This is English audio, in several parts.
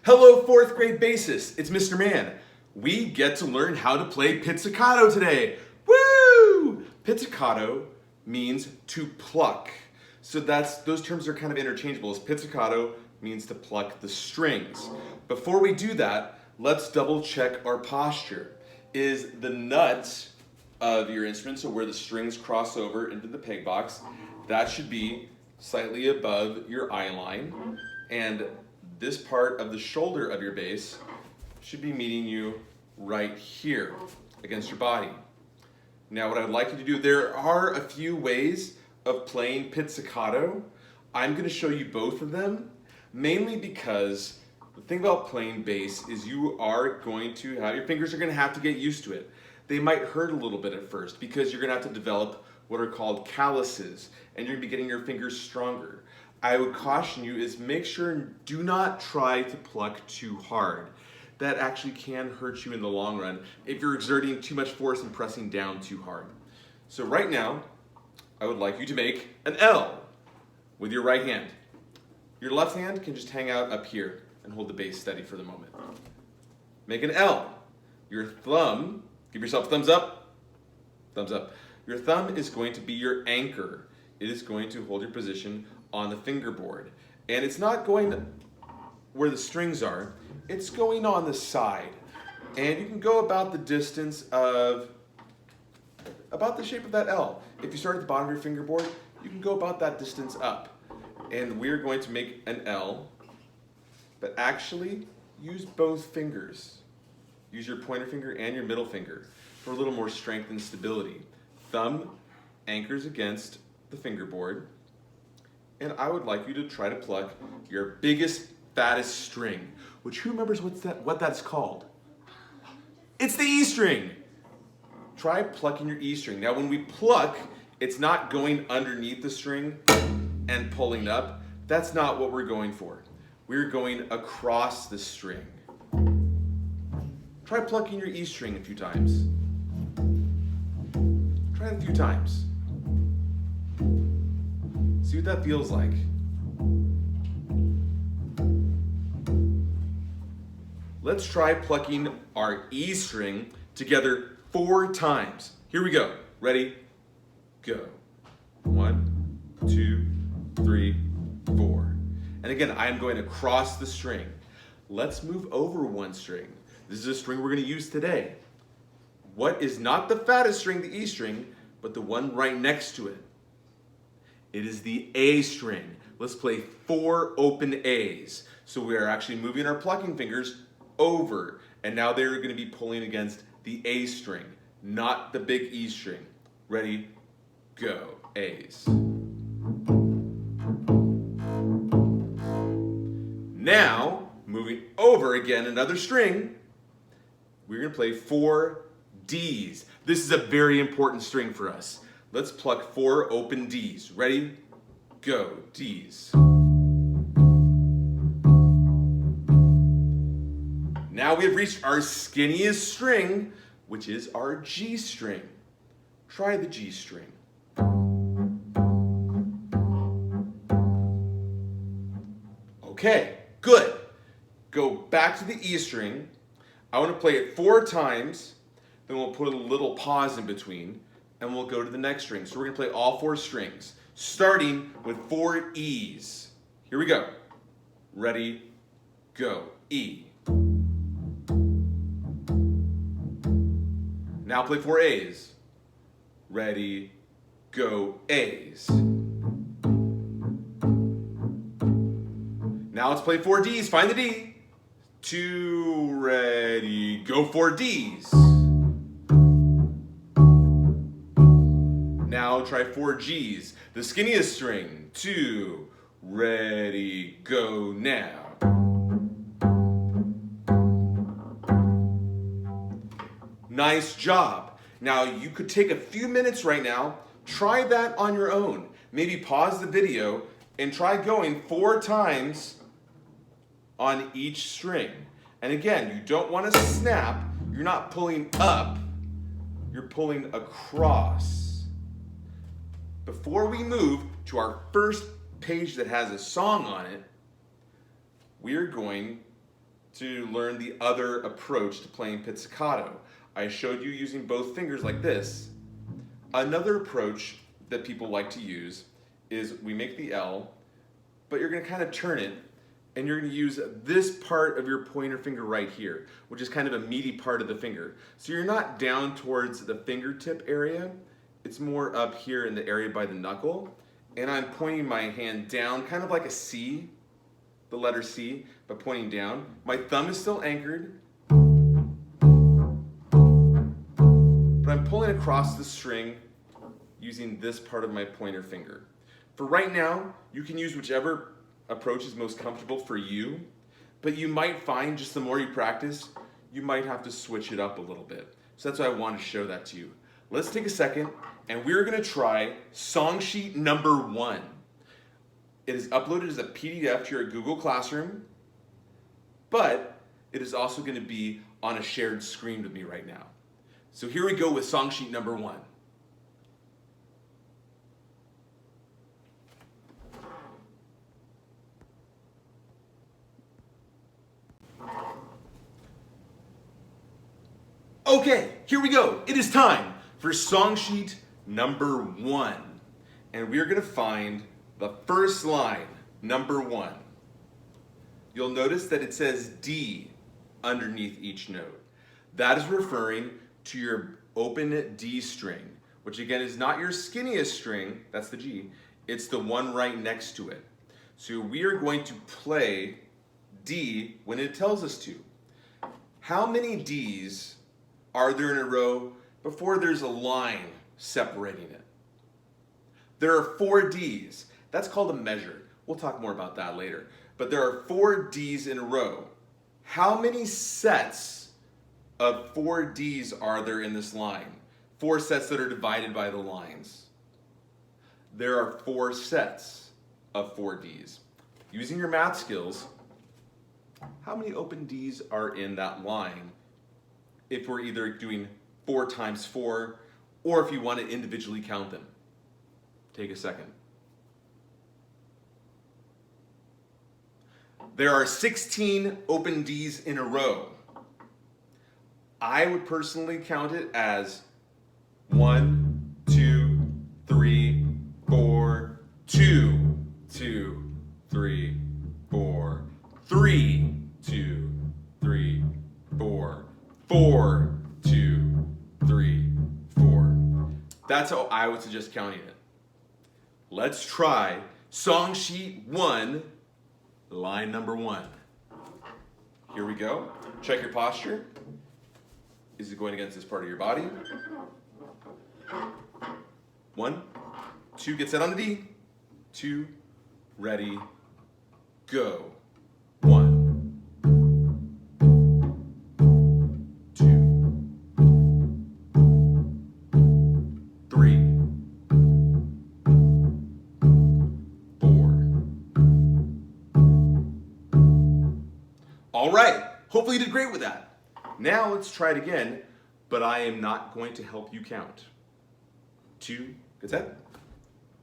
Hello, fourth grade bassists. It's Mr. Man. We get to learn how to play pizzicato today. Woo! Pizzicato means to pluck. So those terms are kind of interchangeable. As pizzicato means to pluck the strings. Before we do that, let's double check our posture. Is the nut of your instrument, so where the strings cross over into the peg box, that should be slightly above your eye line, and this part of the shoulder of your bass should be meeting you right here against your body. Now what I'd like you to do, there are a few ways of playing pizzicato. I'm going to show you both of them, mainly because the thing about playing bass is you are going to have, your fingers are going to have to get used to it. They might hurt a little bit at first because you're going to have to develop what are called calluses, and you're going to be getting your fingers stronger. I would caution you is make sure and do not try to pluck too hard. That actually can hurt you in the long run if you're exerting too much force and pressing down too hard. So right now, I would like you to make an L with your right hand. Your left hand can just hang out up here and hold the bass steady for the moment. Make an L. Your thumb, give yourself a thumbs up. Thumbs up. Your thumb is going to be your anchor. It is going to hold your position on the fingerboard. And it's not going where the strings are, it's going on the side. And you can go about the distance of, about the shape of that L. If you start at the bottom of your fingerboard, you can go about that distance up. And we're going to make an L, but actually use both fingers. Use your pointer finger and your middle finger for a little more strength and stability. Thumb anchors against the fingerboard, and I would like you to try to pluck your biggest, fattest string, which who remembers what that's called? It's the E string. Try plucking your E string. Now when we pluck, it's not going underneath the string and pulling up. That's not what we're going for. We're going across the string. Try plucking your E string a few times. Try it a few times. See what that feels like. Let's try plucking our E string together 4 times. Here we go. Ready? Go. 1, 2, 3, 4. And again, I am going across the string. Let's move over one string. This is a string we're going to use today. What is not the fattest string, the E string, but the one right next to it? It is the A string. Let's play 4 open A's. So we are actually moving our plucking fingers over, and now they're going to be pulling against the A string, not the big E string. Ready? Go. A's. Now, moving over again, another string, we're going to play 4 D's. This is a very important string for us. Let's pluck 4 open D's. Ready? Go. D's. Now we have reached our skinniest string, which is our G string. Try the G string. Okay, good. Go back to the E string. I want to play it 4 times, then we'll put a little pause in between, and we'll go to the next string. So we're going to play all 4 strings, starting with 4 E's. Here we go. Ready, go. E. Now play 4 A's. Ready, go. A's. Now let's play 4 D's. Find the D. 2, ready, go. 4 D's. Now try 4 G's, the skinniest string. 2, ready, go now. Nice job. Now you could take a few minutes right now, try that on your own. Maybe pause the video and try going 4 times on each string. And again, you don't want to snap. You're not pulling up, you're pulling across. Before we move to our first page that has a song on it, we're going to learn the other approach to playing pizzicato. I showed you using both fingers like this. Another approach that people like to use is we make the L, but you're going to kind of turn it, and you're going to use this part of your pointer finger right here, which is kind of a meaty part of the finger. So you're not down towards the fingertip area, it's more up here in the area by the knuckle, and I'm pointing my hand down, kind of like a C, the letter C, but pointing down. My thumb is still anchored, but I'm pulling across the string using this part of my pointer finger. For right now, you can use whichever approach is most comfortable for you, but you might find just the more you practice, you might have to switch it up a little bit. So that's why I wanted to show that to you. Let's take a second, and we're gonna try song sheet number 1. It is uploaded as a PDF to your Google Classroom, but it is also gonna be on a shared screen with me right now. So here we go with song sheet number 1. Okay, here we go. It is time for song sheet number 1. And we're gonna find the first line, number 1. You'll notice that it says D underneath each note. That is referring to your open D string, which again is not your skinniest string, that's the G, it's the one right next to it. So we are going to play D when it tells us to. How many Ds are there in a row before there's a line separating it? There are 4 Ds. That's called a measure. We'll talk more about that later. But there are 4 Ds in a row. How many sets of 4 Ds are there in this line? 4 sets that are divided by the lines. There are 4 sets of 4 Ds. Using your math skills, how many open Ds are in that line if we're either doing 4 times 4 or if you want to individually count them? Take a second. There are 16 open Ds in a row. I would personally count it as 1, 2, 3, 4, 2, 2, 3, 4, 3, 2, 3, 4, 4, 2, 3, 4. That's how I would suggest counting it. Let's try song sheet 1, line number 1. Here we go. Check your posture. Is it going against this part of your body? 1, 2, get set on the D. 2, ready, go. 1, 2, 3, 4. All right, hopefully you did great with that. Now let's try it again, but I am not going to help you count. 2, get set.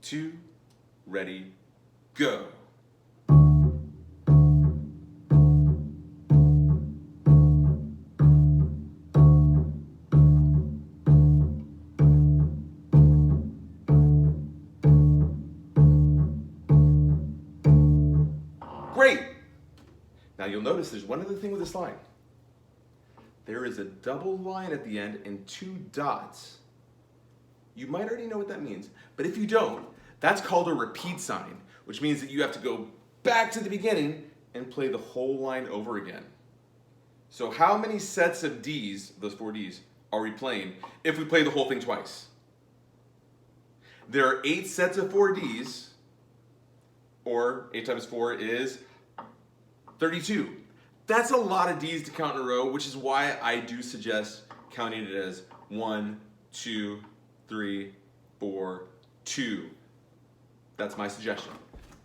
2, ready, go. Great. Now you'll notice there's one other thing with this line. There is a double line at the end and 2 dots. You might already know what that means, but if you don't, that's called a repeat sign, which means that you have to go back to the beginning and play the whole line over again. So how many sets of Ds, those 4 Ds, are we playing if we play the whole thing twice? There are 8 sets of 4 Ds, or 8 times 4 is 32. That's a lot of Ds to count in a row, which is why I do suggest counting it as 1, 2, 3, 4, 2. That's my suggestion.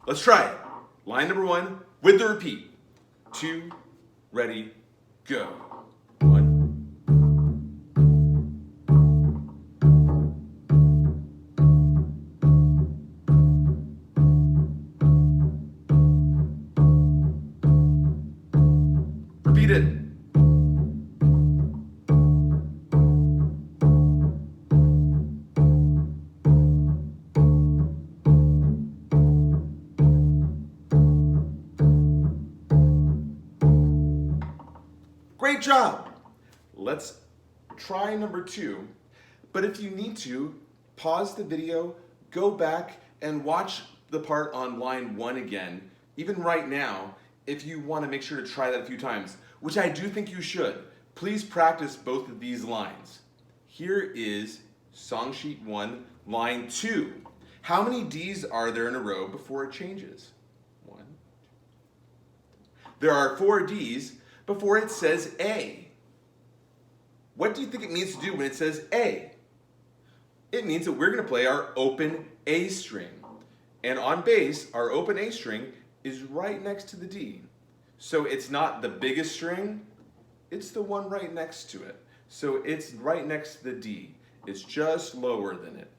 Let's try it. Line number 1 with the repeat. 2, ready, go. 1. Repeat repeat it. Great job. Let's try number 2. But if you need to, pause the video, go back and watch the part on line 1 again, even right now, if you want to make sure to try that a few times, which I do think you should. Please practice both of these lines. Here is song sheet 1, line 2. How many D's are there in a row before it changes? 1. There are 4 D's before it says A. What do you think it means to do when it says A? It means that we're going to play our open A string. And on bass, our open A string is right next to the D. So it's not the biggest string, it's the one right next to it. So it's right next to the D. It's just lower than it.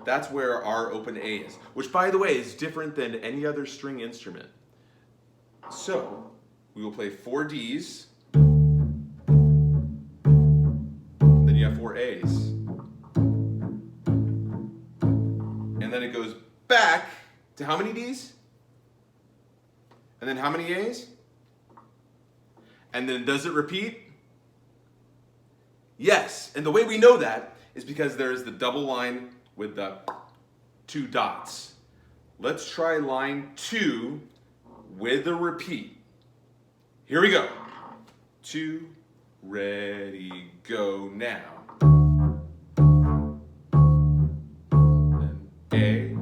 That's where our open A is, which by the way is different than any other string instrument. So we will play 4 Ds, then you have 4 A's. And then it goes back to how many D's? And then how many A's? And then does it repeat? Yes, and the way we know that is because there is the double line with the 2 dots. Let's try line 2 with a repeat. Here we go. 2, ready, go now. Then A.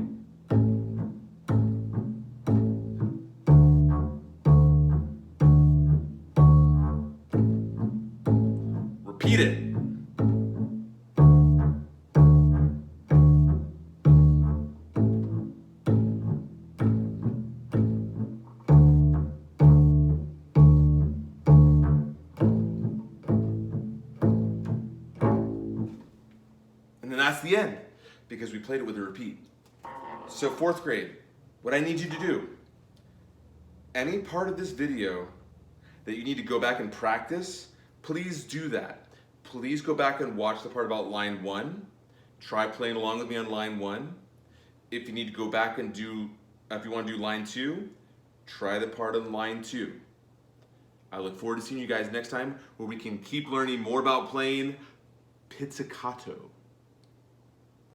Repeat it. And then that's the end, because we played it with a repeat. So 4th grade, what I need you to do, any part of this video that you need to go back and practice, please do that. Please go back and watch the part about line 1. Try playing along with me on line 1. If you need to go back and if you want to do line 2, try the part on line 2. I look forward to seeing you guys next time where we can keep learning more about playing pizzicato.